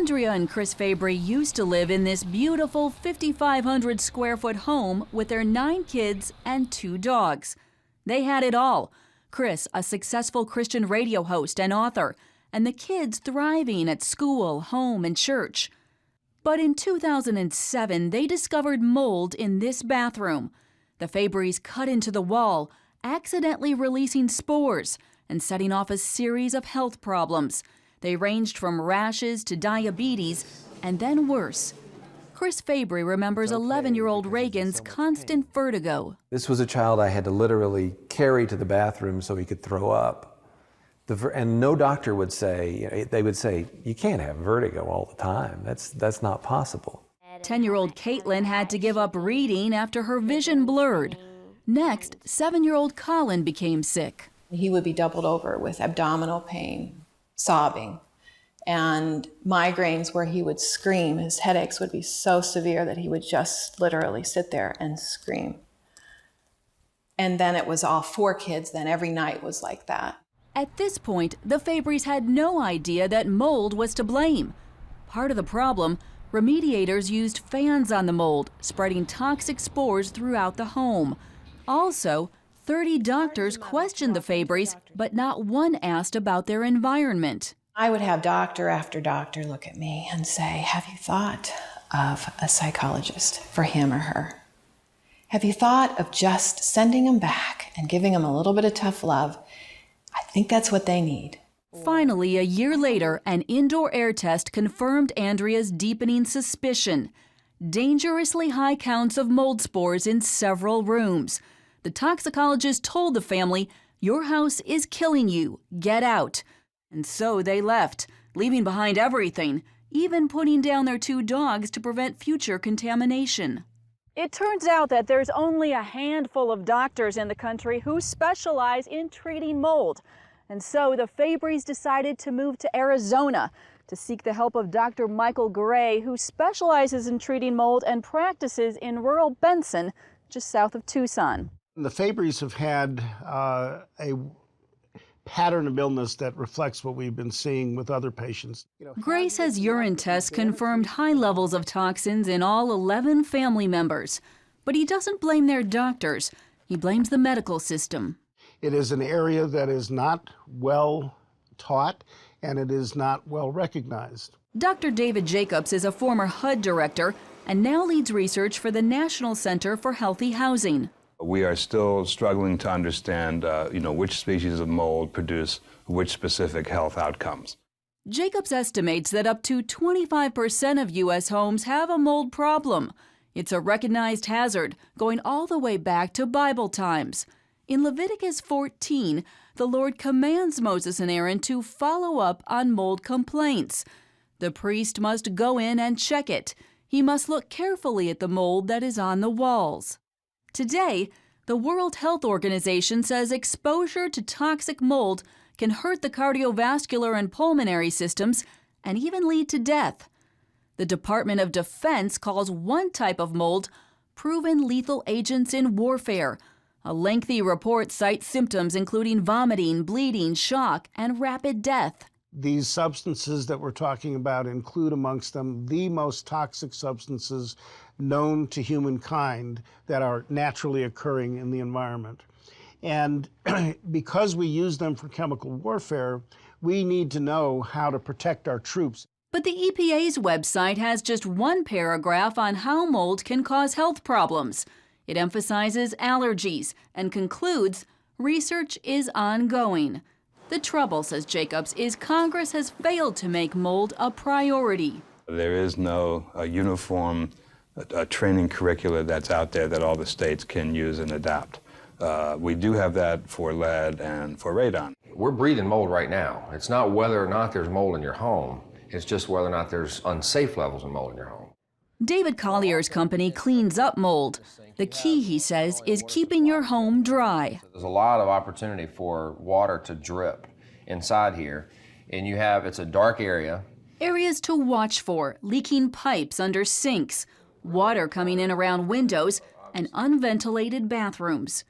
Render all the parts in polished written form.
Andrea and Chris Fabry used to live in this beautiful 5,500 square foot home with their 9 kids and 2 dogs. They had it all. Chris, a successful Christian radio host and author, and the kids thriving at school, home, and church. But in 2007, they discovered mold in this bathroom. The Fabrys cut into the wall, accidentally releasing spores and setting off a series of health problems. They ranged from rashes to diabetes, and then worse. Chris Fabry remembers 11-year-old Reagan's constant vertigo. This was a child I had to literally carry to the bathroom so he could throw up. And no doctor would say, they would say, you can't have vertigo all the time. That's not possible. 10-year-old Caitlin had to give up reading after her vision blurred. Next, 7-year-old Colin became sick. He would be doubled over with abdominal pain, sobbing, and migraines where he would scream. His headaches would be so severe that he would just literally sit there and scream. And then it was all 4 kids, then every night was like that. At this point, the Fabrys had no idea that mold was to blame. Part of the problem, remediators used fans on the mold, spreading toxic spores throughout the home. Also, 30 doctors questioned the Fabrys, but not one asked about their environment. I would have doctor after doctor look at me and say, have you thought of a psychologist for him or her? Have you thought of just sending them back and giving them a little bit of tough love? I think that's what they need. Finally, a year later, an indoor air test confirmed Andrea's deepening suspicion. Dangerously high counts of mold spores in several rooms. The toxicologist told the family, "Your house is killing you. Get out." And so they left, leaving behind everything, even putting down their 2 dogs to prevent future contamination. It turns out that there's only a handful of doctors in the country who specialize in treating mold. And so the Fabrys decided to move to Arizona to seek the help of Dr. Michael Gray, who specializes in treating mold and practices in rural Benson, just south of Tucson. The Fabrys have had a pattern of illness that reflects what we've been seeing with other patients. Gray says urine tests confirmed high levels of toxins in all 11 family members. But he doesn't blame their doctors. He blames the medical system. It is an area that is not well taught, and it is not well recognized. Dr. David Jacobs is a former HUD director and now leads research for the National Center for Healthy Housing. We are still struggling to understand, which species of mold produce which specific health outcomes. Jacobs estimates that up to 25% of U.S. homes have a mold problem. It's a recognized hazard going all the way back to Bible times. In Leviticus 14, the Lord commands Moses and Aaron to follow up on mold complaints. The priest must go in and check it. He must look carefully at the mold that is on the walls. Today, the World Health Organization says exposure to toxic mold can hurt the cardiovascular and pulmonary systems and even lead to death. The Department of Defense calls one type of mold proven lethal agents in warfare. A lengthy report cites symptoms including vomiting, bleeding, shock, and rapid death. These substances that we're talking about include amongst them the most toxic substances known to humankind that are naturally occurring in the environment. And because we use them for chemical warfare, we need to know how to protect our troops. But the EPA's website has just one paragraph on how mold can cause health problems. It emphasizes allergies and concludes research is ongoing. The trouble, says Jacobs, is Congress has failed to make mold a priority. There is no uniform training curricula that's out there that all the states can use and adapt. We do have that for lead and for radon. We're breathing mold right now. It's not whether or not there's mold in your home. It's just whether or not there's unsafe levels of mold in your home. David Collier's company cleans up mold. The key, he says, is keeping your home dry. There's a lot of opportunity for water to drip inside here, and it's a dark area. Areas to watch for: leaking pipes under sinks, water coming in around windows, and unventilated bathrooms.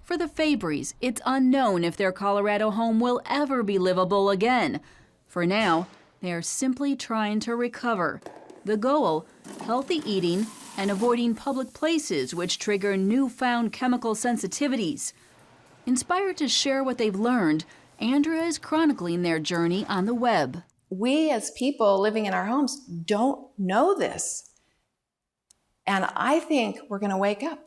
For the Fabrys, it's unknown if their Colorado home will ever be livable again. For now, They are simply trying to recover. The goal, healthy eating and avoiding public places which trigger newfound chemical sensitivities. Inspired to share what they've learned, Andrea is chronicling their journey on the web. We as people living in our homes don't know this. And I think we're going to wake up.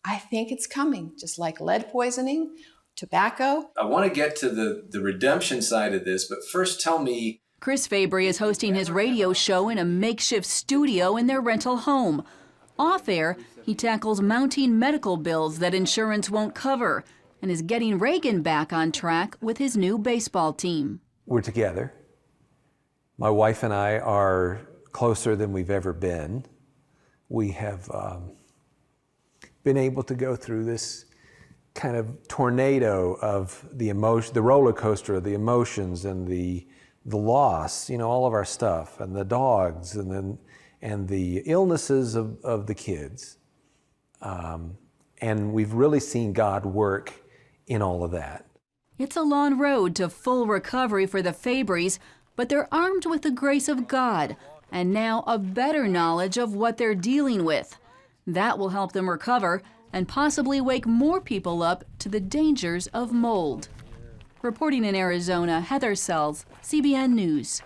I think it's coming, just like lead poisoning, tobacco. I want to get to the redemption side of this, but first tell me. Chris Fabry is hosting his radio show in a makeshift studio in their rental home. Off-air, he tackles mounting medical bills that insurance won't cover and is getting Reagan back on track with his new baseball team. We're together. My wife and I are closer than we've ever been. We have been able to go through this kind of tornado of the emotion, the roller coaster of the emotions and the loss, you know, all of our stuff, and the dogs, and the illnesses of the kids. And we've really seen God work in all of that. It's a long road to full recovery for the Fabrys, but they're armed with the grace of God and now a better knowledge of what they're dealing with. That will help them recover and possibly wake more people up to the dangers of mold. Reporting in Arizona, Heather Sells, CBN News.